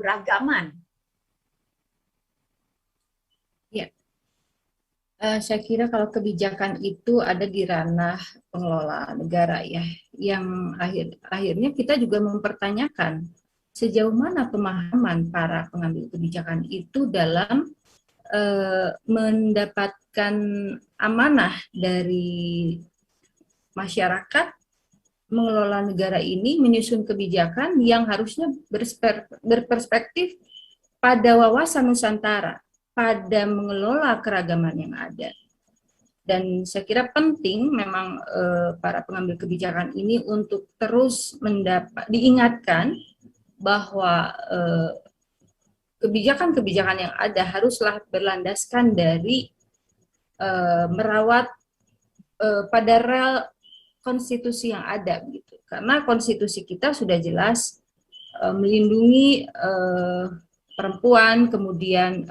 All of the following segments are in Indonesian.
keberagaman? Ya, saya kira kalau kebijakan itu ada di ranah pengelola negara ya, yang akhirnya kita juga mempertanyakan sejauh mana pemahaman para pengambil kebijakan itu dalam mendapatkan amanah dari masyarakat mengelola negara ini, menyusun kebijakan yang harusnya berperspektif pada wawasan Nusantara, pada mengelola keragaman yang ada. Dan saya kira penting memang para pengambil kebijakan ini untuk terus diingatkan bahwa kebijakan-kebijakan yang ada haruslah berlandaskan dari merawat pada rel konstitusi yang ada, gitu. Karena konstitusi kita sudah jelas melindungi perempuan, kemudian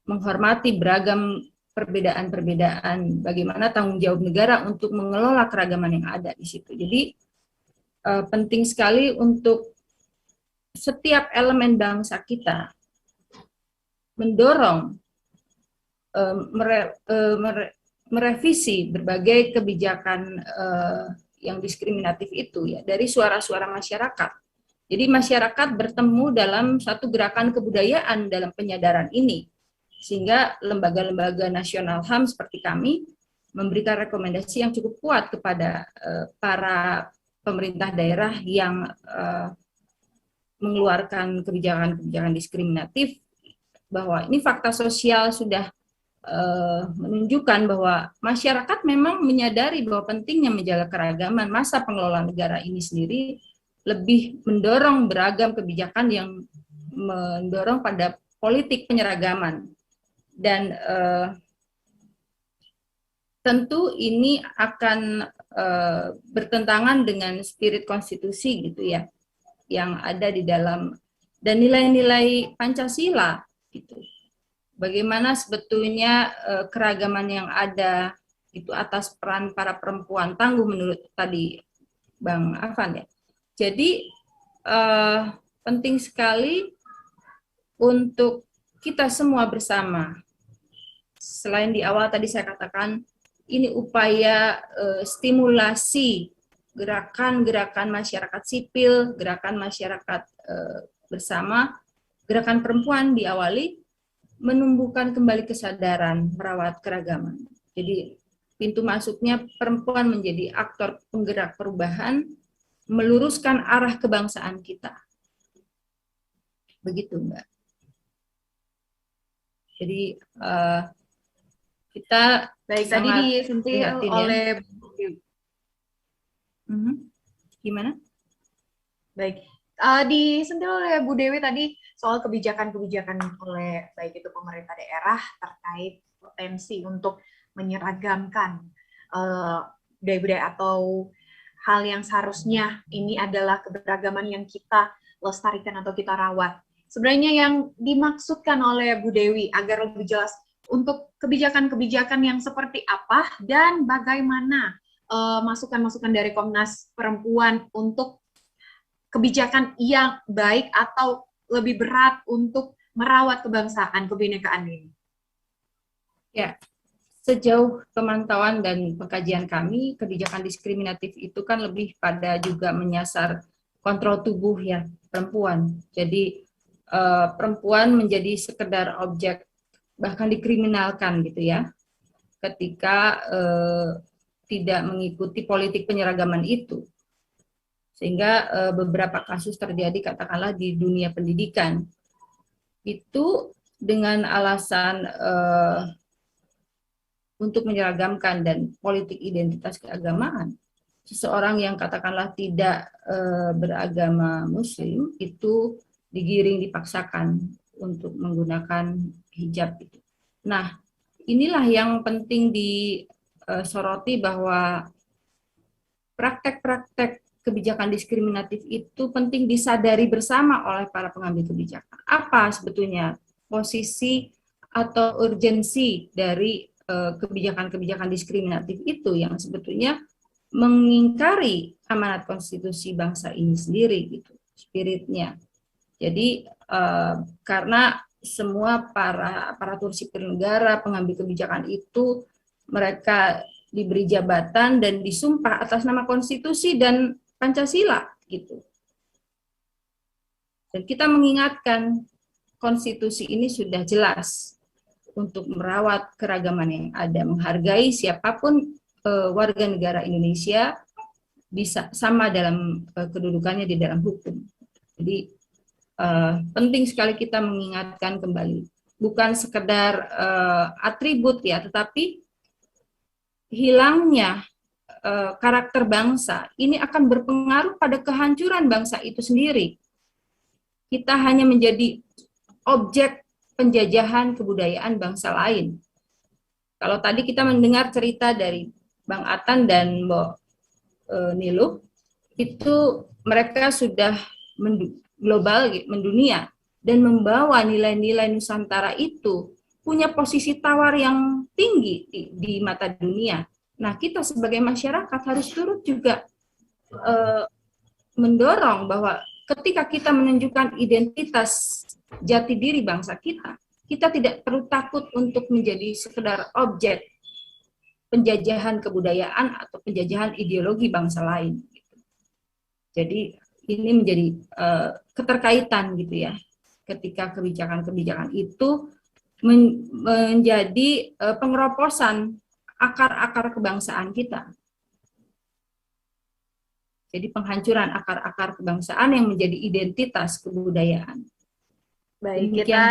menghormati beragam perbedaan-perbedaan, bagaimana tanggung jawab negara untuk mengelola keragaman yang ada di situ. Jadi penting sekali untuk setiap elemen bangsa kita mendorong merevisi berbagai kebijakan yang diskriminatif itu ya dari suara-suara masyarakat. Jadi masyarakat bertemu dalam satu gerakan kebudayaan dalam penyadaran ini, sehingga lembaga-lembaga nasional HAM seperti kami memberikan rekomendasi yang cukup kuat kepada para pemerintah daerah yang mengeluarkan kebijakan-kebijakan diskriminatif, bahwa ini fakta sosial sudah menunjukkan bahwa masyarakat memang menyadari bahwa pentingnya menjaga keragaman. Masa pengelola negara ini sendiri lebih mendorong beragam kebijakan yang mendorong pada politik penyeragaman. Dan tentu ini akan bertentangan dengan spirit konstitusi gitu ya, yang ada di dalam, dan nilai-nilai Pancasila gitu. Bagaimana sebetulnya keragaman yang ada itu atas peran para perempuan tangguh menurut tadi Bang Afan ya. Jadi penting sekali untuk kita semua bersama. Selain di awal tadi saya katakan ini upaya stimulasi gerakan-gerakan masyarakat sipil, gerakan masyarakat bersama, gerakan perempuan diawali menumbuhkan kembali kesadaran merawat keragaman. Jadi pintu masuknya perempuan menjadi aktor penggerak perubahan, meluruskan arah kebangsaan kita. Begitu, Mbak. Jadi kita baik tadi disentil oleh gimana? Baik, disentil oleh Bu Dewi tadi soal kebijakan-kebijakan oleh baik itu pemerintah daerah terkait potensi untuk menyeragamkan budaya-budaya atau hal yang seharusnya ini adalah keberagaman yang kita lestarikan atau kita rawat. Sebenarnya yang dimaksudkan oleh Bu Dewi agar lebih jelas untuk kebijakan-kebijakan yang seperti apa dan bagaimana masukan-masukan dari Komnas Perempuan untuk kebijakan yang baik atau lebih berat untuk merawat kebangsaan, kebinekaan ini? Ya, sejauh pemantauan dan pengkajian kami, kebijakan diskriminatif itu kan lebih pada juga menyasar kontrol tubuh ya perempuan. Jadi perempuan menjadi sekedar objek, bahkan dikriminalkan gitu ya, ketika tidak mengikuti politik penyeragaman itu. Sehingga beberapa kasus terjadi katakanlah di dunia pendidikan itu dengan alasan untuk menyeragamkan dan politik identitas keagamaan, seseorang yang katakanlah tidak beragama Muslim itu digiring, dipaksakan untuk menggunakan hijab itu. Nah, inilah yang penting disoroti, bahwa praktek-praktek kebijakan diskriminatif itu penting disadari bersama oleh para pengambil kebijakan. Apa sebetulnya posisi atau urgensi dari kebijakan-kebijakan diskriminatif itu yang sebetulnya mengingkari amanat konstitusi bangsa ini sendiri gitu, spiritnya. Jadi karena semua para aparatur sipil negara, pengambil kebijakan itu mereka diberi jabatan dan disumpah atas nama konstitusi dan Pancasila gitu. Dan kita mengingatkan konstitusi ini sudah jelas untuk merawat keragaman yang ada, menghargai siapapun warga negara Indonesia bisa sama dalam kedudukannya di dalam hukum. Jadi penting sekali kita mengingatkan kembali, bukan sekedar atribut ya, tetapi hilangnya karakter bangsa ini akan berpengaruh pada kehancuran bangsa itu sendiri. Kita hanya menjadi objek penjajahan kebudayaan bangsa lain. Kalau tadi kita mendengar cerita dari Bang Atan dan Mbak Niluh, itu mereka sudah global, mendunia, dan membawa nilai-nilai Nusantara itu punya posisi tawar yang tinggi di mata dunia. Nah, kita sebagai masyarakat harus turut juga mendorong bahwa ketika kita menunjukkan identitas jati diri bangsa kita, kita tidak perlu takut untuk menjadi sekedar objek penjajahan kebudayaan atau penjajahan ideologi bangsa lain. Jadi ini menjadi keterkaitan gitu ya, ketika kebijakan-kebijakan itu menjadi pengeroposan akar-akar kebangsaan kita. Jadi penghancuran akar-akar kebangsaan yang menjadi identitas kebudayaan. Baik, kita